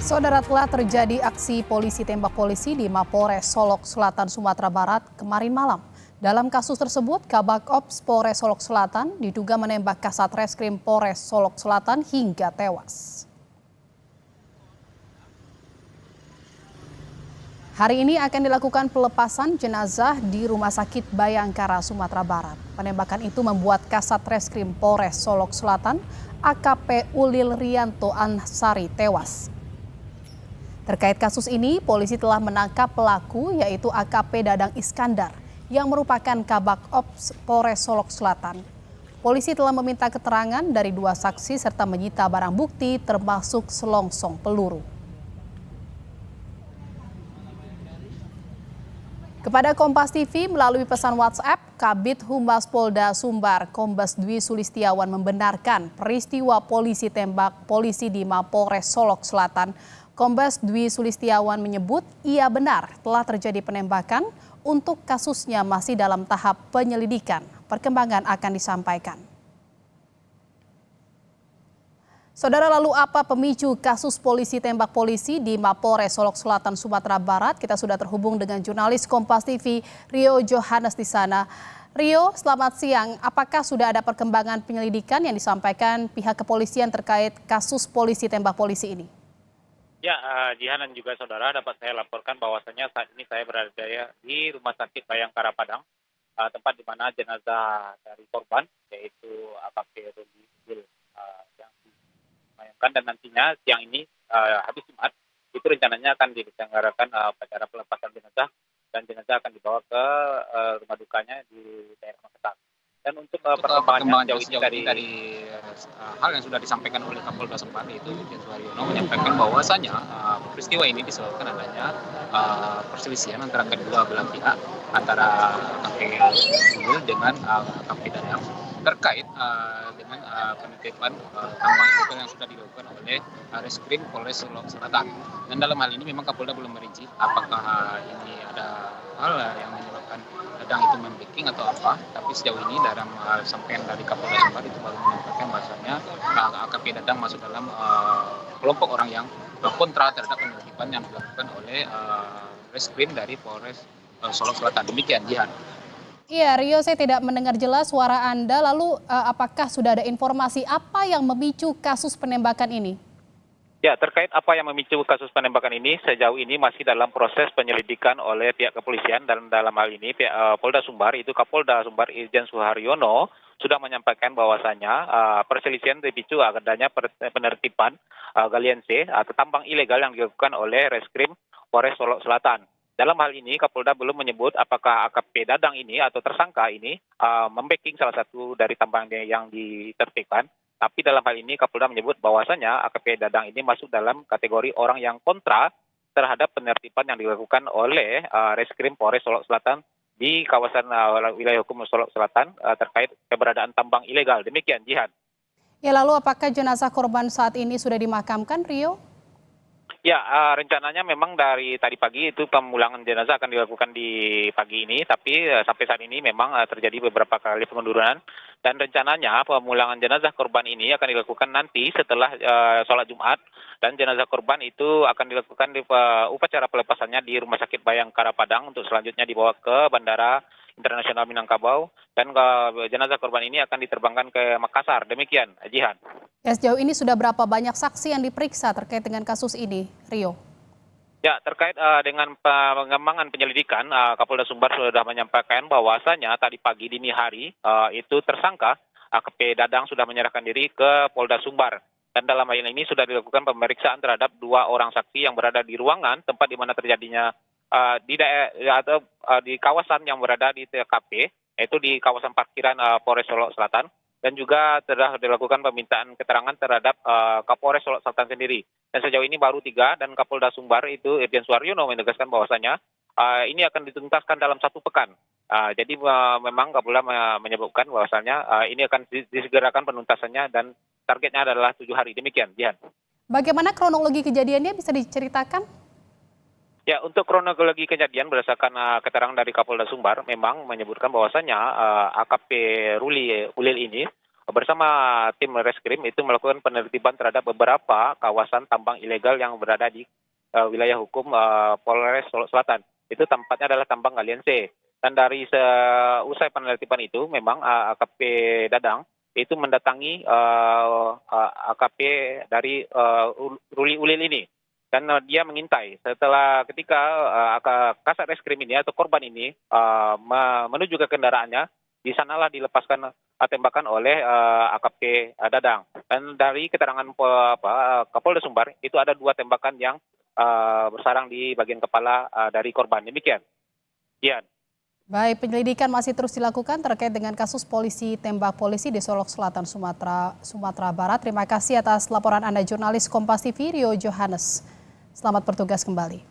Saudara, telah terjadi aksi polisi tembak polisi di Mapolres Solok Selatan, Sumatera Barat kemarin malam. Dalam kasus tersebut, Kabak Ops Polres Solok Selatan diduga menembak Kasat Reskrim Polres Solok Selatan hingga tewas. Hari ini akan dilakukan pelepasan jenazah di Rumah Sakit Bayangkara, Sumatera Barat. Penembakan itu membuat Kasat Reskrim Polres Solok Selatan, AKP Ulil Rianto Ansari, tewas. Terkait kasus ini, polisi telah menangkap pelaku yaitu AKP Dadang Iskandar yang merupakan Kabak Ops Polres Solok Selatan. Polisi telah meminta keterangan dari 2 saksi serta menyita barang bukti termasuk selongsong peluru. Kepada Kompas TV melalui pesan WhatsApp, Kabid Humas Polda Sumbar Kombes Dwi Sulistiawan membenarkan peristiwa polisi tembak polisi di Mapolres Solok Selatan. Kombes Dwi Sulistiawan menyebut ia benar telah terjadi penembakan, untuk kasusnya masih dalam tahap penyelidikan. Perkembangan akan disampaikan. Saudara, lalu apa pemicu kasus polisi tembak polisi di Mapolres Solok Selatan, Sumatera Barat? Kita sudah terhubung dengan jurnalis Kompas TV Rio Johannes di sana. Rio, selamat siang. Apakah sudah ada perkembangan penyelidikan yang disampaikan pihak kepolisian terkait kasus polisi tembak polisi ini? Ya, Jihan dan juga saudara, dapat saya laporkan bahwasannya saat ini saya berada di Rumah Sakit Bayangkara Padang, tempat di mana jenazah dari korban, yaitu AKP Ruli yang dimayangkan, dan nantinya siang ini habis Jumat, itu rencananya akan diselenggarakan upacara pelepasan jenazah, dan jenazah akan dibawa ke rumah dukanya di daerah Magetan. Dan untuk perkembangannya sejauh ini dari hal yang sudah disampaikan oleh Kapolda Sumbar, yaitu Irjen Suharyono, menyampaikan bahwasanya peristiwa ini disebabkan adanya perselisihan antara kedua belah pihak, antara AKP Ulil dengan AKP Dadang, terkait dengan penertiban tambang ilegal yang sudah dilakukan oleh Reskrim Polres Solok Selatan. Dan dalam hal ini memang Kapolda belum merinci apakah ini ada hal yang menyebabkan Dadang itu membiking atau apa, tapi sejauh ini dalam sampaian dari Kapolda Sumbar itu baru menyampaikan bahasanya AKP Dadang masuk dalam kelompok orang yang kontra terhadap penertiban yang dilakukan oleh Reskrim dari Polres Solok Selatan. Demikian, Jihan. Iya, Rio, saya tidak mendengar jelas suara Anda. Lalu apakah sudah ada informasi apa yang memicu kasus penembakan ini? Ya, terkait apa yang memicu kasus penembakan ini, sejauh ini masih dalam proses penyelidikan oleh pihak kepolisian, dan dalam hal ini pihak Polda Sumbar, itu Kapolda Sumbar Irjen Suharyono, sudah menyampaikan bahwasanya perselisihan dipicu adanya penertiban galian C atau tambang ilegal yang dilakukan oleh Reskrim Polres Solok Selatan. Dalam hal ini Kapolda belum menyebut apakah AKP Dadang ini atau tersangka ini membacking salah satu dari tambang yang ditertibkan. Tapi dalam hal ini Kapolda menyebut bahwasanya AKP Dadang ini masuk dalam kategori orang yang kontra terhadap penertiban yang dilakukan oleh Reskrim Polres Solok Selatan di kawasan wilayah hukum Solok Selatan terkait keberadaan tambang ilegal. Demikian, Jihan. Ya, lalu apakah jenazah korban saat ini sudah dimakamkan, Rio? Ya, rencananya memang dari tadi pagi itu pemulangan jenazah akan dilakukan di pagi ini, tapi sampai saat ini memang terjadi beberapa kali pengunduran, dan rencananya pemulangan jenazah korban ini akan dilakukan nanti setelah sholat Jumat, dan jenazah korban itu akan dilakukan di upacara pelepasannya di Rumah Sakit Bayangkara Padang untuk selanjutnya dibawa ke Bandara Internasional Minangkabau, dan jenazah korban ini akan diterbangkan ke Makassar. Demikian, Jihan. Ya, sejauh ini sudah berapa banyak saksi yang diperiksa terkait dengan kasus ini, Rio? Ya, terkait dengan pengembangan penyelidikan, Kapolda Sumbar sudah menyampaikan bahwasanya tadi pagi dini hari itu tersangka AKP Dadang sudah menyerahkan diri ke Polda Sumbar. Dan dalam hal ini sudah dilakukan pemeriksaan terhadap 2 orang saksi yang berada di ruangan tempat di mana terjadinya di kawasan yang berada di TKP, yaitu di kawasan parkiran Polres Solok Selatan. Dan juga telah dilakukan permintaan keterangan terhadap Kapolres Solok Selatan sendiri. Dan sejauh ini baru 3, dan Kapolda Sumbar itu Irjen Suharyono menegaskan bahwasanya ini akan dituntaskan dalam 1 pekan. Jadi memang Kapolda menyebutkan bahwasanya ini akan disegerakan penuntasannya, dan targetnya adalah 7 hari. Demikian, Jihan. Bagaimana kronologi kejadiannya, bisa diceritakan? Ya, untuk kronologi kejadian berdasarkan keterangan dari Kapolda Sumbar memang menyebutkan bahwasanya AKP Ulil ini bersama tim reskrim itu melakukan penertiban terhadap beberapa kawasan tambang ilegal yang berada di wilayah hukum Polres Solok Selatan. Itu tempatnya adalah tambang Galian C. Dan dari usai penertiban itu memang AKP Dadang itu mendatangi AKP dari Ruli Ulil ini. Dan dia mengintai setelah ketika kasat reskrim ini atau korban ini menuju ke kendaraannya, di sanalah dilepaskan tembakan oleh AKP Dadang. Dan dari keterangan Kapolda Sumbar itu ada 2 tembakan yang bersarang di bagian kepala dari korban. Demikian. Dian. Baik, penyelidikan masih terus dilakukan terkait dengan kasus polisi tembak polisi di Solok Selatan, Sumatera Barat. Terima kasih atas laporan Anda, jurnalis Kompas TV Rio Johannes. Selamat bertugas kembali.